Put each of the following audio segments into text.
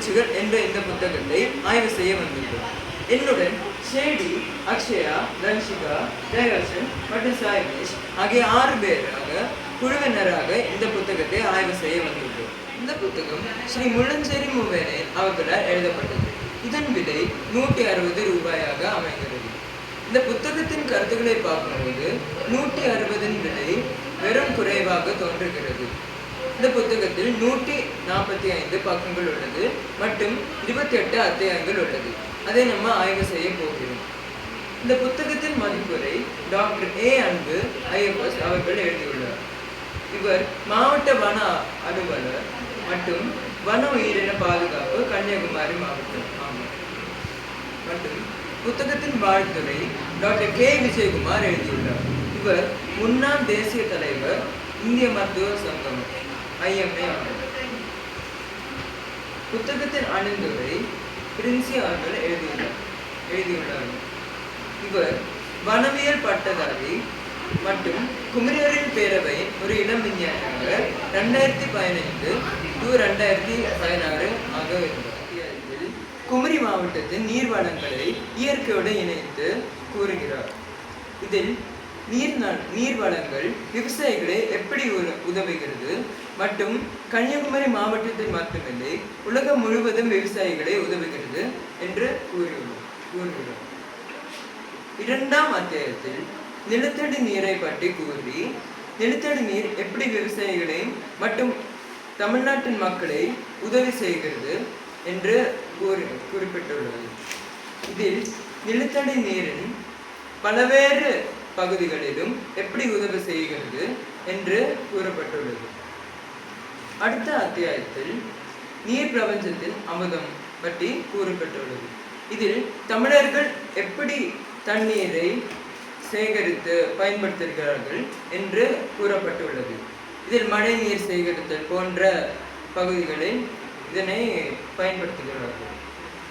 முயற்சிகள் என்ற இந்த புத்தகத்தை ஆய்வு செய்ய வந்துள்ளோம். என்னுடன் ஷேடி, அக்ஷயா, தன்ஷிகா, ஜெயகர்ஷன் மற்றும் சாய்மேஷ் ஆகிய 6 பேராக குழுவினராக இந்த புத்தகத்தை ஆய்வு செய்ய வந்துள்ளோம். இந்த புத்தகம் ஸ்ரீ முள்ளஞ்சேரி மூவேனை அவர்களால் எழுதப்பட்டது. இதன் விலை 160 ரூபாயாக அமைகிறது. இந்த புத்தகத்தின் கருத்துக்களை பார்க்கும்போது 160 விலை வெறும் குறைவாக தோன்றுகிறது. இந்த புத்தகத்தில் 145 பக்கங்கள் உள்ளது மற்றும் 28 அத்தியாயங்கள் உள்ளது. அதை நம்ம ஆய்வு செய்ய போகிறோம். இந்த புத்தகத்தின் மதிப்புரை டாக்டர் ஏ அன்பு ஐஎஃப்எஸ் அவர்கள் எழுதியுள்ளார். இவர் மாவட்ட வன அலுவலர் மற்றும் வன உயிரின பாதுகாப்பு கன்னியாகுமரி மாவட்டம் மற்றும் புத்தகத்தின் வாழ்த்துறை டாக்டர் கே விஜயகுமார் எழுதியுள்ளார். இவர் முன்னாள் தேசிய தலைவர் இந்திய மருத்துவர் சங்கம் IMA ஆகும். புத்தகத்தின் அணிந்துரை பிரின்சி அவர்கள் எழுதியுள்ளார். இவர் வனவியல் பட்டதாரி மற்றும் குமரியரின் பேரவையின் ஒரு இளம் விஞ்ஞானியாக 2015 to 2016 ஆக இருந்தார். குமரி மாவட்டத்தின் நீர் வளங்களை இயற்கையோடு இணைத்து கூறுகிறார். இதில் நீர் வளங்கள் விவசாயிகளை எப்படி உதவுகிறது மற்றும் கன்னியாகுமரி மாவட்டத்தில் மட்டுமில்லை உலகம் முழுவதும் விவசாயிகளை உதவுகிறது என்று கூறுகிறார். 2ஆம் அத்தியாயத்தில் நிலத்தடி நீரை பற்றி கூறி நிலத்தடி நீர் எப்படி விவசாயிகளை மற்றும் தமிழ்நாட்டின் மக்களை உதவி செய்கிறது என்று குறிப்பிட்டுள்ளது. இதில் நிலத்தடி நீரின் பல்வேறு பகுதிகளிலும் எப்படி உதவி செய்கிறது என்று கூறப்பட்டுள்ளது. அடுத்த அத்தியாயத்தில் நீர் பிரபஞ்சத்தின் அமுதம் பற்றி கூறப்பட்டுள்ளது. இதில் தமிழர்கள் எப்படி தண்ணீரை சேகரித்து பயன்படுத்துகிறார்கள் என்று கூறப்பட்டுள்ளது. இதில் மழை நீர் சேகரித்தல் போன்ற பகுதிகளில் இதனை பயன்படுத்துகிறார்கள்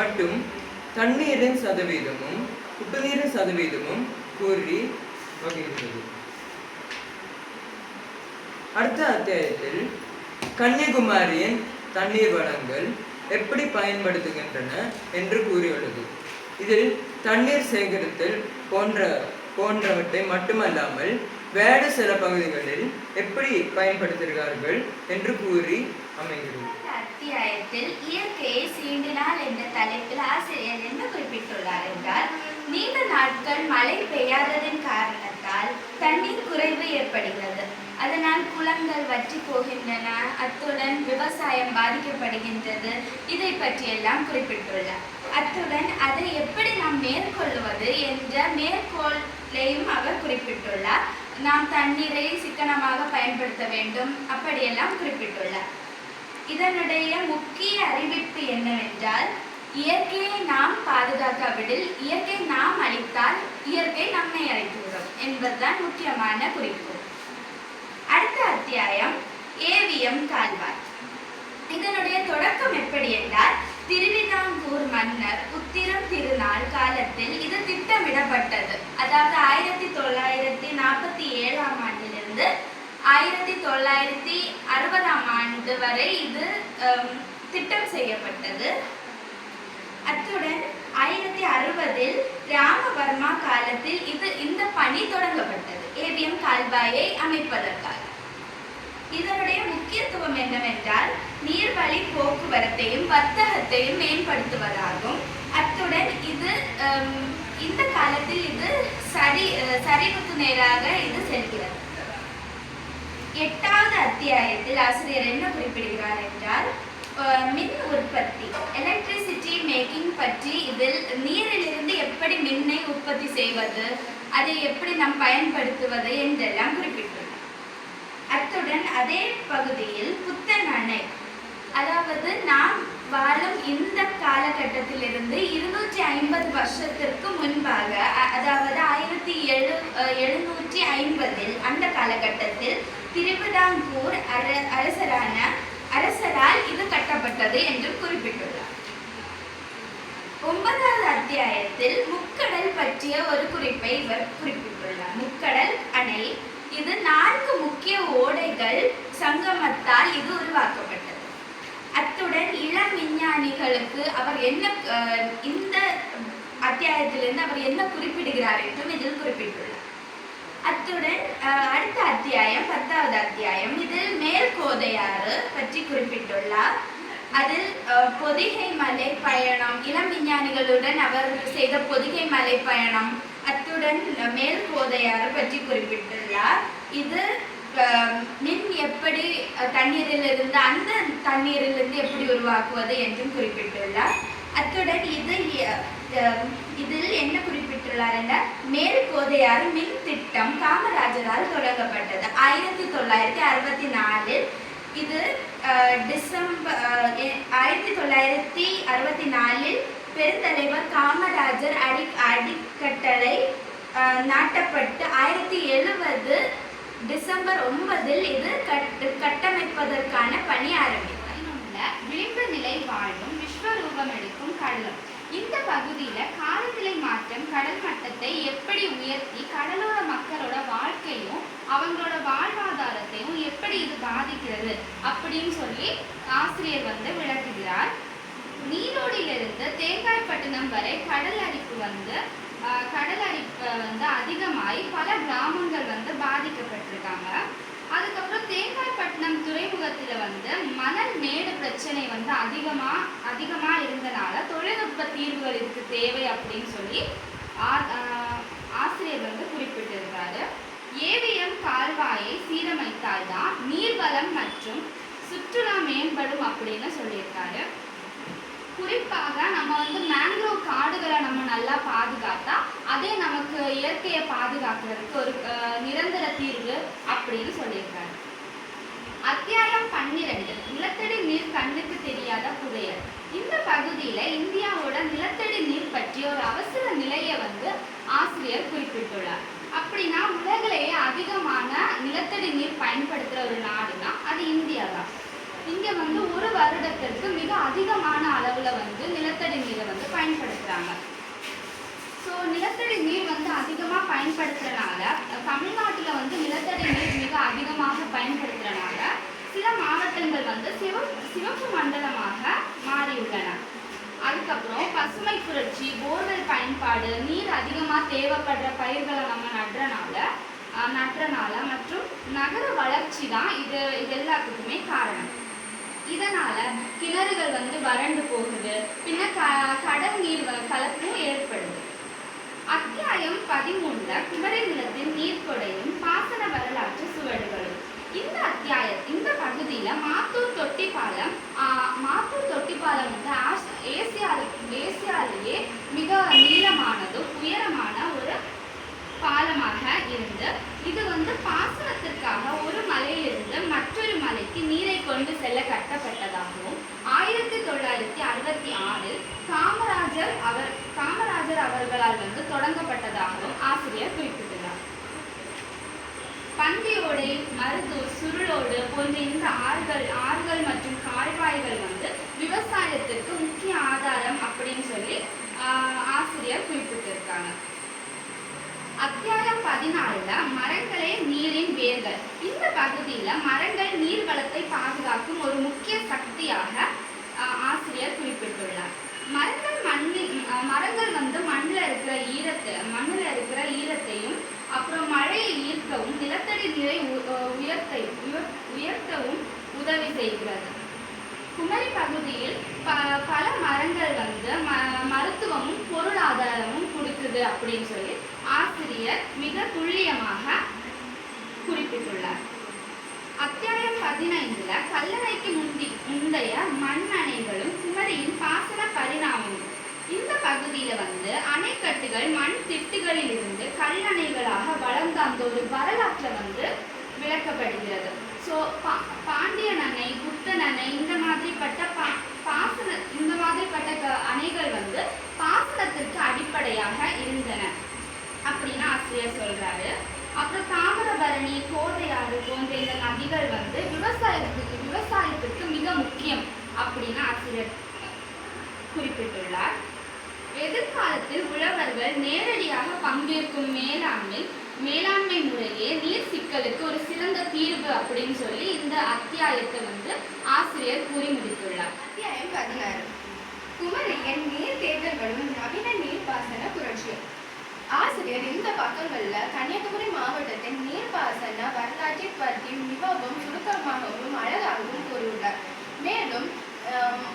மற்றும் தண்ணீரின் சதவீதமும் உப்பு நீரின் சதவீதமும் கூறி வருகிறது. அடுத்த அத்தியாயத்தில் கன்னியாகுமரியின் தண்ணீர் வளங்கள் எப்படி பயன்படுத்துகின்றன என்று கூறியுள்ளது. இதில் தண்ணீர் சேகரித்தல் போன்றவற்றை மட்டுமல்லாமல் வேறு சில பகுதிகளில் எப்படி பயன்படுத்துகிறார்கள் என்று கூறி அமைகிறது. அத்தியாயத்தில் இயற்கையை சீண்டினால் என்ற தலைப்பில் ஆசிரியர் என்ன குறிப்பிட்டுள்ளார் என்றால், நீண்ட நாட்கள் மழை பெய்யாததின் காரணத்தால் தண்ணீர் குறைவு ஏற்படுகிறது. அதனால் குளங்கள் வற்றி போகின்றன, அத்துடன் விவசாயம் பாதிக்கப்படுகின்றது. இதை பற்றியெல்லாம் குறிப்பிட்டுள்ளார். அத்துடன் அதை எப்படி நாம் மேற்கொள்வது என்ற மேற்கோளையும் அவர் குறிப்பிட்டுள்ளார். நாம் தண்ணீரை சிக்கனமாக பயன்படுத்த வேண்டும், அப்படியெல்லாம் குறிப்பிட்டுள்ளார். இதனுடைய முக்கிய அறிவிப்பு என்னவென்றால், இயற்கையை நாம் பாதுகாக்காவிடில் இயற்கை நாம் அழித்தால் இயற்கை நம்மை அழித்துவிடும் என்பதுதான் முக்கியமான குறிப்பு. அடுத்த அத்தியாயம் ஏவிஎம் கால்வாய். இதனுடைய தொடக்கம் எப்படி என்றால், திருவிதாங்கூர் மன்னர் உத்திரம் திருநாள் காலத்தில் இது திட்டமிடப்பட்டது. அதாவது 1947ஆம் ஆண்டிலிருந்து 1960ஆம் ஆண்டு வரை இது திட்டம் செய்யப்பட்டது. அத்துடன் 1960இல் ராமவர்மா காலத்தில் இந்த பணி தொடங்கப்பட்டது, ஏவிஎம் கால்வாயை அமைப்பதற்காக. இதனுடைய முக்கியத்துவம் என்னவென்றால், நீர்வழி போக்குவரத்தையும் வர்த்தகத்தையும் மேம்படுத்துவதாகும். அத்துடன் இது இந்த காலத்தில் இது சரிவுக்கு நேராக இது செல்கிறது. 8வது அத்தியாயத்தில் ஆசிரியர் என்ன குறிப்பிடுகிறார் என்றால், மின் உற்பத்தி எலக்ட்ரிசிட்டி மேக்கிங் பற்றி இதில் நீரிலிருந்து எப்படி மின்னை உற்பத்தி செய்வது, அதை எப்படி நாம் பயன்படுத்துவது என்றெல்லாம் குறிப்பிட்டுள்ளார். அத்துடன் அதே பகுதியில் புத்தன் அணை, அதாவது நாம் வாழும் இந்த காலகட்டத்திலிருந்து 250 வருஷத்திற்கு முன்பாக, அதாவது 1750இல் அந்த காலகட்டத்தில் திருவிதாங்கூர் அரசரால் இது கட்டப்பட்டது என்று குறிப்பிட்டுள்ளார். 9வது அத்தியாயத்தில் முக்கடல் பற்றிய ஒரு குறிப்பை இவர் குறிப்பிட்டுள்ளார். முக்கடல் அணை இது 4 முக்கிய ஓடைகள் சங்கமத்தால் இது உருவாக்கப்பட்டது. அத்துடன் இளம் விஞ்ஞானிகளுக்கு அவர் என்ன இந்த அத்தியாயத்திலிருந்து அவர் என்ன குறிப்பிடுகிறார் என்றும் இதில் குறிப்பிட்டுள்ளார். அத்துடன் அடுத்த அத்தியாயம் 10வது அத்தியாயம், இதில் மேல்கோதையாறு பற்றி குறிப்பிட்டுள்ளார். அதில் பொதிகை மலை பயணம், இளம் விஞ்ஞானிகளுடன் அவர் செய்த பொதிகை மலை பயணம், அத்துடன் மேல்கோதையாறு பற்றி குறிப்பிட்டுள்ளார். இது மின் எப்படி தண்ணீரிலிருந்து அந்த தண்ணீரிலிருந்து எப்படி உருவாக்குவது என்றும் குறிப்பிட்டுள்ளார். அத்துடன் இதில் என்ன குறிப்பிட்டுள்ளார் என்றால், மேல்கோதையாறு மின் திட்டம் காமராஜரால் தொடங்கப்பட்டது 1964. இது டிசம்பர் 1964 பெருந்தலைவர் காமராஜர் அடிக்கட்டளை நாட்டப்பட்டு 1970 டிசம்பர் 9 இது கட்டமைப்பதற்கான பணி ஆரம்பித்தது. விளிம்பு நிலை வாழும் விஸ்வரூபம் எடுக்கும் கடலும். இந்த பகுதியில காலநிலை மாற்றம் கடல் மட்டத்தை எப்படி உயர்த்தி கடலோர மக்களோட வாழ்க்கையும் அவங்களோட வாழ்வாதாரத்தையும் எப்படி இது பாதிக்கிறது அப்படின்னு சொல்லி ஆசிரியர் விளக்குகிறார். நீரோடியிலிருந்து தேங்காய்பட்டினம் வரை கடல் அரிப்பு அதிகமாகி பல கிராமங்கள் பாதிக்கப்பட்டிருக்காங்க. அதுக்கப்புறம் தேங்காய்பட்டினம் துறைமுகத்தில் மணல் மேடு பிரச்சனை அதிகமாக இருந்தனால தொழில்நுட்ப தீர்வுகள் இதுக்கு தேவை அப்படின்னு சொல்லி ஆசிரியர் குறிப்பிட்டிருக்காரு. ஏவிஎம் கால்வாயை சீரமைத்தால்தான் நீர்வளம் மற்றும் சுற்றுலா மேம்படும் அப்படின்னு சொல்லியிருக்காரு. குறிப்பாக நம்ம மேங்க்ரோவ் காடுகளை நம்ம நல்லா பாதுகாத்தா அதே நமக்கு இயற்கையை பாதுகாக்கிறதுக்கு ஒரு நிரந்தர தீர்வு அப்படின்னு சொல்லியிருக்காரு. அத்தியாயம் 12 நிலத்தடி நீர் கண்ணுக்கு தெரியாத புதையல். இந்த பகுதியில இந்தியாவோட நிலத்தடி நீர் பற்றி ஒரு அவசர நிலையை ஆசிரியர் குறிப்பிட்டுள்ளார். அப்படின்னா உலகிலேயே அதிகமான நிலத்தடி நீர் பயன்படுத்துற ஒரு நாடுனா அது இந்தியா தான். இங்க ஒரு வருடத்திற்கு மிக அதிகமான அளவுல நிலத்தடி நீரை பயன்படுத்துறாங்க. ஸோ நிலத்தடி நீர் அதிகமாக பயன்படுத்துறதுனால தமிழ்நாட்டில் நிலத்தடி நீர் மிக அதிகமாக பயன்படுத்துறதுனால சில மாவட்டங்கள் சிவப்பு மண்டலமாக மாறியுள்ளன. அதுக்கப்புறம் பசுமை புரட்சி, போர்வெல் பயன்பாடு, நீர் அதிகமாக தேவைப்படுற பயிர்களை நம்ம நட்டுறனால மற்றும் நகர வளர்ச்சி தான் இது எல்லாத்துக்குமே காரணம். இதனால கிணறுகள் வறண்டு போகுது, பின்ன கடல் நீர் கலப்பும் ஏற்படுது. அத்தியாயம் 13 குமரி நிலத்தின் நீர்க்கொடையும் பாசன வரலாற்று சுவடுகளும். இந்த பகுதியில மாத்தூர் தொட்டி பாலம் ஏசியாலேயே மிக நீளமானதும் உயரமான ஒரு பாலமாக இருந்து இது பாசனத்திற்காக ஒரு மலையிலிருந்து மற்றொரு மலைக்கு நீரை கொண்டு செல்ல கட்டப்பட்டதாகவும் 1966 காமராஜர் அவர்களால் தொடங்கப்பட்டதாகவும் ஆசிரியர் குறிப்பிட்டுள்ளார். பந்தியோடை, மருதூர், சுருளோடு போன்ற இந்த ஆறுகள் மற்றும் கால்வாய்கள் விவசாயத்திற்கு முக்கிய ஆதாரம் அப்படின்னு சொல்லி ஆசிரியர் குறிப்பிட்டிருக்காங்க. அத்தியாயம் 14 மரங்களே நீரின் வேர்கள். இந்த பகுதியில மரங்கள் நீர் வளத்தை பாதுகாக்கும் ஒரு முக்கிய சக்தியாக ஆசிரியர் குறிப்பிட்டுள்ளார். மரங்கள் மண்ணில் இருக்கிற ஈரத்தையும் அப்புறம் மழையை ஈர்க்கவும் நிலத்தடி நீரை உயர்த்தவும் உதவி செய்கிறது. குமரி பகுதியில் பல மரங்கள் மருத்துவமும் பொருளாதாரமும் கொடுக்குது அப்படின்னு சொல்லி ஆசிரியர் மிக துல்லியமாக குறிப்பிட்டுள்ளார். அத்தியாயம் 15 கல்லணைக்கு முந்தைய மண் அணைகளும் குமரியின் பாசன பரிணாமமும். இந்த பகுதியில அணைக்கட்டுகள் மண் திட்டுகளில் இருந்து கல்லணைகளாக வளர்ந்த அந்த ஒரு வரலாற்றை விளக்கப்படுகிறது. ஸோ பாண்டியன் அணை, புத்தன் அணை இந்த மாதிரிப்பட்ட அணைகள் பாசனத்திற்கு அடிப்படையாக இருந்தன அப்படின்னு ஆசிரியர் சொல்றாரு. அப்புறம் தாமிரபரணி, கோதையாறு போன்ற இந்த நதிகள் விவசாயத்திற்கு மிக முக்கியம் அப்படின்னு ஆசிரியர் குறிப்பிட்டுள்ளார். எதிர்காலத்தில் உழவர்கள் நேரடியாக பங்கேற்கும் மேலாண்மை மேலாண்மை முறையே நீர் சிக்கலுக்கு ஒரு சிறந்த தீர்வு அப்படின்னு சொல்லி இந்த அத்தியாயத்தை ஆசிரியர் கூறி முடித்துள்ளார். அத்தியாயம் 16 குமரியின் நீர் தேர்தல்களும் நவீன நீர்ப்பாசன புரட்சியும். ஆசிரியர் இந்த பக்கங்கள்ல கன்னியாகுமரி மாவட்டத்தின் நீர்ப்பாசன வரலாற்றை பற்றி மிகவும் சுருக்கமாகவும் அழகாகவும் கூறியுள்ளார். மேலும்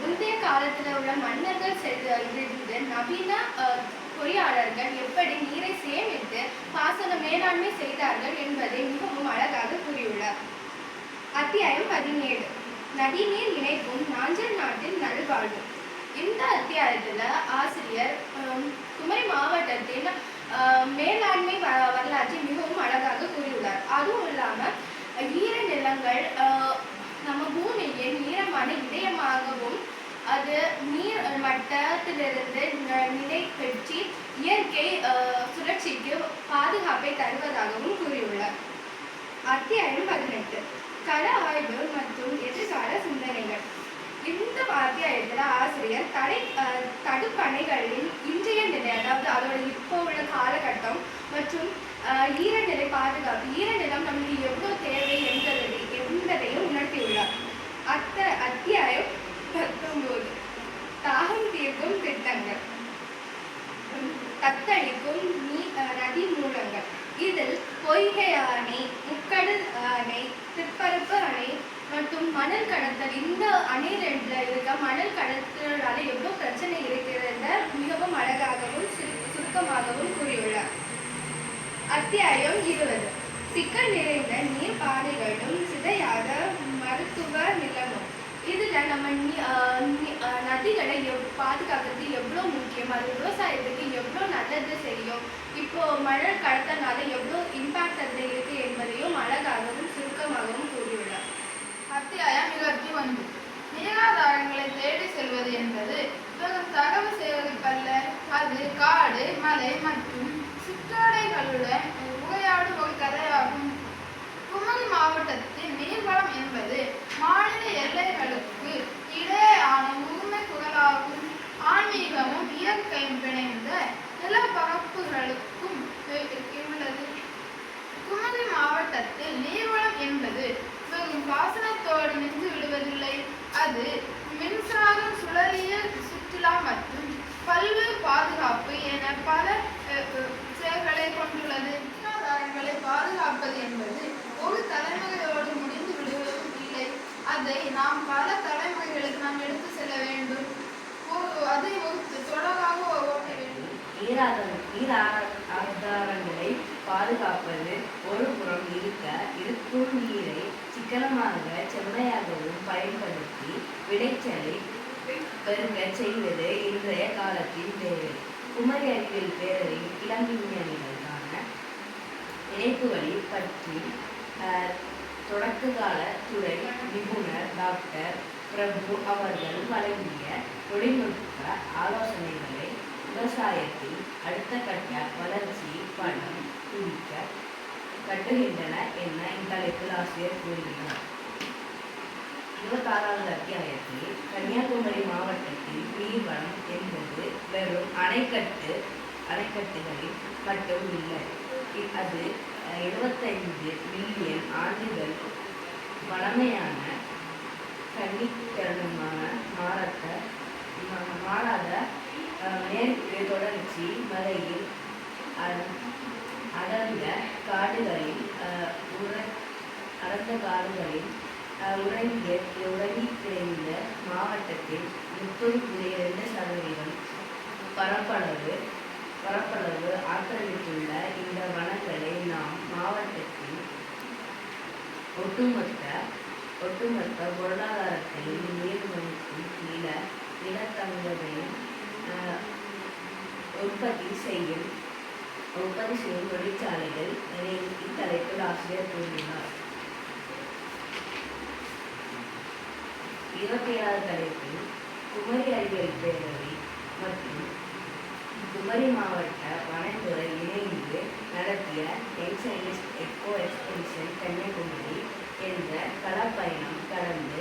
முந்தைய காலத்தில் உள்ள மன்னர்கள் இருந்து நவீன பொறியாளர்கள் எப்படி நீரை சேமித்து பாசன மேலாண்மை செய்தார்கள் என்பதை மிகவும் அழகாக கூறியுள்ளார். அத்தியாயம் 17 நதிநீர் இணைப்பும் நாஞ்சல் நாட்டின் நல்வாழ்வு. இந்த அத்தியாயத்துல ஆசிரியர் குமரி மாவட்டத்தின் மேலாண்மை வரலாற்றை மிகவும் அழகாக கூறியுள்ளார். அதுவும் இல்லாம ஈர நிலங்கள் நம்ம பூமியின் ஈரமான இதயமாகவும் அது நீர் மட்டத்திலிருந்து நிலை பெற்று இயற்கை சுழற்சிக்கு பாதுகாப்பை தருவதாகவும் கூறியுள்ளார். அத்தியாயம் 18 கள ஆய்வு மற்றும் எதிர்கால சிந்தனைகள். இந்த அத்தியாயத்தில் ஆசிரியர் தடுப்பணைகளின் இன்றைய நிலை, அதாவது அதோட இப்போ உள்ள காலகட்டம் மற்றும் ஈரநிலை பாதுகாப்பு, ஈரநிலம் நமக்கு எவ்வளவு தேவை என்பதையும் உணர்த்தியுள்ளார். அத்தியாயம் 19 தாகம் தீர்க்கும் திட்டங்கள், தத்தளிக்கும் நதி மூலங்கள். இதில் பொய்கை அணை, முக்கடல் அணை, திருப்பரப்பு அணை மற்றும் மணல் கடத்தல். இந்த அணை ரெண்டுல இருக்க மணல் கடத்தலால எவ்வளவு பிரச்சனை இருக்கிறத மிகவும் அழகாகவும் சுருக்கமாகவும் கூறியுள்ளார். அத்தியாயம் 20 சிக்கல் நிறைந்த நீர் பாதைகளும் சிதையாத மருத்துவ நிலமும். இதுல நம்ம நதிகளை பாதுகாக்கிறது எவ்வளோ முக்கியம், அது விவசாயத்துக்கு எவ்வளோ நல்லது செய்யும், இப்போ மணல் கடத்தனால எவ்வளோ இம்பாக்ட் அதில் இருக்கு என்பதையும் அழகாகவும் சுருக்கமாகவும் கூறியுள்ளார். அத்தியாயம் 21 நீராதாரங்களை தேடி செல்வது என்பது தகவல் செய்வதற்கல்ல, அது காடு, மலை மற்றும் சிற்றோடைகளுடன் உரையாடும் ஒரு கதையாகும். குமரி மாவட்டத்தின் நீர்வளம் என்பது மாநில எல்லைகளுக்கு இடையேயான உரிமை குரலாகும். ஆன்மீகமும் இயற்கையும் பிணைந்த நிலப்பரப்புகளுக்கும் உள்ளது. குமரி மாவட்டத்தில் நீர்வளம் என்பது வெறும் பாசனத்தோடு நின்று விடுவதில்லை. அது மின்சாரம், சுழலியல், சுற்றுலா மற்றும் பல்வேறு பாதுகாப்பு என பல செயல்களை கொண்டுள்ளது. நீராதாரங்களை பாதுகாப்பது என்பது ஒரு தலைமுறையோடு முடிந்து விடுவதும் இல்லை. அதை நாம் பல தலைமுறைகளுக்கு நாம் எடுத்து செல்ல வேண்டும். அதை ஒரு தொடராக ஓட்ட வேண்டும். நீராதாரங்களை பாதுகாப்பது ஒரு புறம் இருக்கும் நீரை சிக்கனமாக செம்மையாகவும் பயன்படுத்தி விளைச்சலை பெருக்க செய்வது இன்றைய காலத்தின் தேவை. குமரி அறிவியல் பேரவையின் இளம் விஞ்ஞானிகளுக்கான இணைப்புகளை பற்றி தொடக்ககால துறை நிபுணர் டாக்டர் பிரபு அவர்கள் வழங்கிய தொழில்நுட்ப ஆலோசனைகளை விவசாயத்தில் அடுத்த கட்ட வளர்ச்சி பணம் குறிக்க கட்டுகின்றன என இத்தலைப்பில் ஆசிரியர் கூறுகிறார். 26வது அத்தியாயத்தில் கன்னியாகுமரி மாவட்டத்தில் நீர்வளம் என்பது வெறும் அணைக்கட்டுகளில் மட்டும் இல்லை. அது 75 மில்லியன் ஆண்டுகள் பழமையான கன்னித்தனமான மாறாத மேற்கு தொடர்ச்சி மலையில் அடர்ந்த காடுகளில் உறங்கி கிடந்த மாவட்டத்தில் 30.2% பரப்பளவு ஆக்கிரமித்துள்ள இந்த வனங்களை நாம் மாவட்டத்தின் ஒட்டுமொத்த பொருளாதாரத்தையும் நீர்மணிக்கும் நிலத்தங்களையும் உற்பத்தி செய்யும் தொழிற்சாலைகள் இத்தலைப்பில் ஆசிரியர் கூறினார். 27வது தலைப்பில் குமரி அறிவியல் பேரவை மற்றும் குமரி மாவட்ட வனத்துறை இணைந்து நடத்திய என்சைனிஸ்ட் எக்கோ எக்ஸ்பெடிஷன் கன்னியாகுமரி என்ற களப்பயணம் கடந்த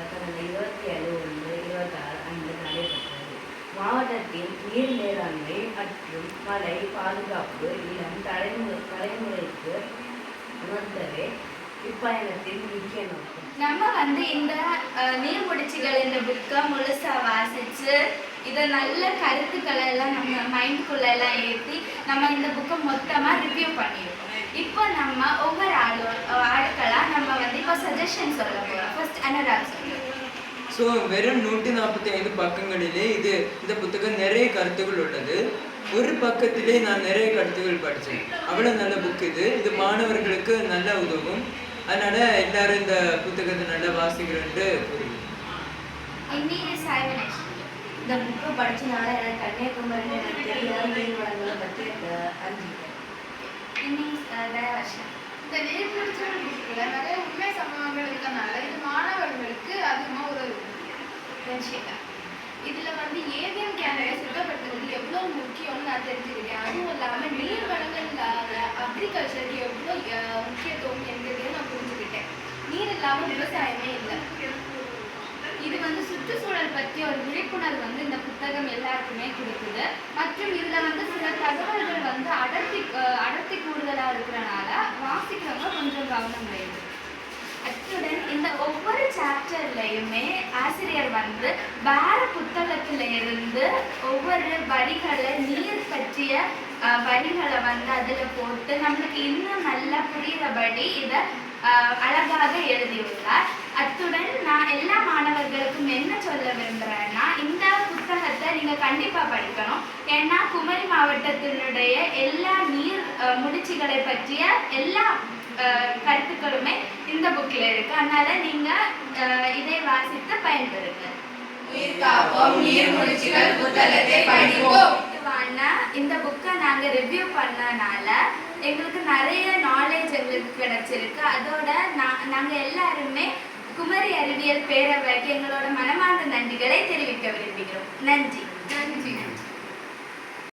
27/1/26 அன்று நடைபெற்றது. மாவட்டத்தின் நீர் மேலாண்மை மற்றும் மழை பாதுகாப்பு இளம் தலைமுறைக்கு உணர்த்தவே இப்பயணத்தின் முக்கிய நோக்கம். நம்ம வந்து இந்த நீர்முடிச்சிகள் இந்த புக்கை முழுசா வாசிச்சு இதை நல்ல கருத்துக்களை எல்லாம் நம்ம மைண்டுக்குள்ள எல்லாம் ஏற்றி நம்ம இந்த புக்கை மொத்தமாக ரிவ்யூ பண்ணியிருக்கோம். இப்போ நம்ம ஒவ்வொரு ஆட்களா நம்ம வந்து இப்போ சஜஷன் சொல்ல போகிறோம். ஃபர்ஸ்ட் அனுராக் சொல்லுங்க. ஸோ வெறும் 145 பக்கங்களிலே இந்த புத்தகம் நிறைய கருத்துக்கள் உள்ளது. ஒரு பக்கத்திலே நான் நிறைய கருத்துக்கள் படித்தேன். அவ்வளோ நல்ல புக் இது மாணவர்களுக்கு நல்லா உதவும். அதனால எல்லாரும் இந்த புத்தகத்தை நல்லா வாசிக்கிறேன்ட்டு இந்த புக்கை படிச்சனால எனக்கு கன்னியாகுமரி எனக்கு தெரியாத நீர்வளங்களை பற்றி அறிஞ்சிட்டேன். இந்த நீர்முடிச்சிகள் புக்கில் நிறைய உண்மை சம்பவங்கள் இருக்கனால இது மாணவர்களுக்கு அதிகமாக உதவும். இதில் வந்து ஏவிஎம் கேமரா சுத்தப்படுத்துறது எவ்வளோ முக்கியம்னு நான் தெரிஞ்சுக்கிட்டேன். அதுவும் இல்லாமல் நீர் வளங்களால் அக்ரிகல்ச்சருக்கு எவ்வளோ முக்கியத்துவம் என்பதையும் நான் புரிஞ்சுக்கிட்டேன். நீர் இல்லாமல் விவசாயமே இல்லை. இது வந்து சுற்றுச்சூழல் பற்றி ஒரு விழிப்புணர்வு வந்து இந்த புத்தகம் எல்லாருக்குமே கொடுக்குது. மற்றும் இதில் வந்து சில தகவல்கள் வந்து அடர்த்தி கூடுதலாக இருக்கிறனால வாசிக்கிறவங்க கொஞ்சம் கவனம் வேணும். அத்துடன் இந்த ஒவ்வொரு சாப்டர்லையுமே ஆசிரியர் வந்து வேற புத்தகத்துல இருந்து ஒவ்வொரு வரிகளை நீர் பற்றிய வரிகளை வந்து அதுல போட்டு நம்மளுக்கு இன்னும் நல்லா புரிகிறபடி இதை அழகாக எழுதியுள்ளார். அத்துடன் நான் எல்லா மாணவர்களுக்கும் என்ன சொல்ல விரும்புகிறேன்னா, இந்த புத்தகத்தை நீங்கள் கண்டிப்பாக படிக்கணும். ஏன்னா குமரி மாவட்டத்தினுடைய எல்லா நீர் முடிச்சுகளை பற்றிய எல்லா கருத்துக்களுமே இந்த புக்கில் இருக்கு. அதனால நீங்க இதை வாசித்து பயன்பெறுங்க. இந்த புக்கை நாங்க ரிவ்யூ பண்ணனால எங்களுக்கு நிறைய நாலேஜ் எங்களுக்கு கிடைச்சிருக்கு. அதோட நாங்க எல்லாருமே குமரி அறிவியல் பேரவைக்கு எங்களோட மனமார்ந்த நன்றிகளை தெரிவிக்க விரும்புகிறோம். நன்றி.